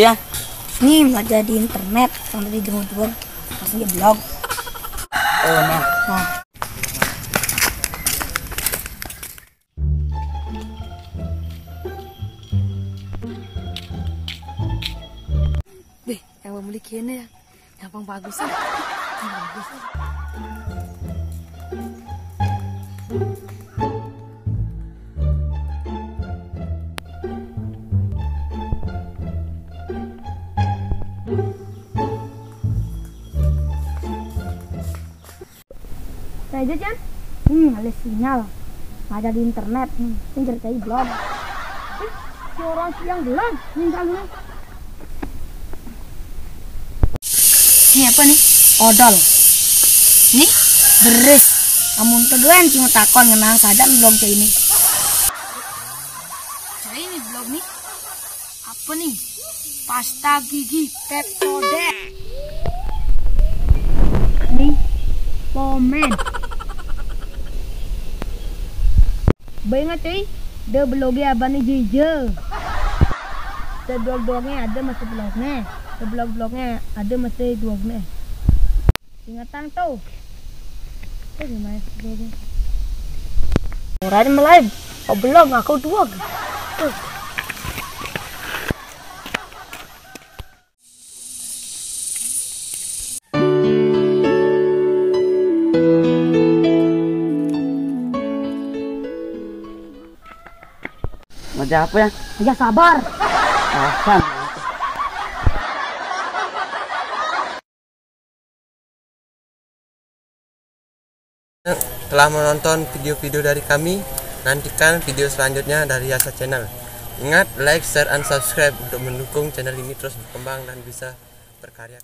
Iya. Nih belajar di internet sampai di jenguk-jenguk masih di blog. Oh nah. Deh, yang memiliki ini ya, yang bagus ya. Bagus. Aja Jan, ada sinyal, ada di internet, ini cari blog. Si orang siang gelap, tinggalnya. Ini apa nih? Odol. Ini beres. Namun kedua cuma takon ngenang sadar blog kayak ini. Nah ini blog nih. Apa nih? Pasta gigi Pepsodent. Nih, komen. Banget cuy, de blognya abang Jije. De blog-blognya ada masih blognya, de blog-blognya ada masih blognya. Ingatan tuh. Tuh gimana blognya? Orang melive, oh blog aku blog. Tuh. Macam apa ya? Ya sabar. Asan. Telah menonton video-video dari kami, nantikan video selanjutnya dari Yasa Channel. Ingat, like, share, and subscribe untuk mendukung channel ini terus berkembang dan bisa berkarya.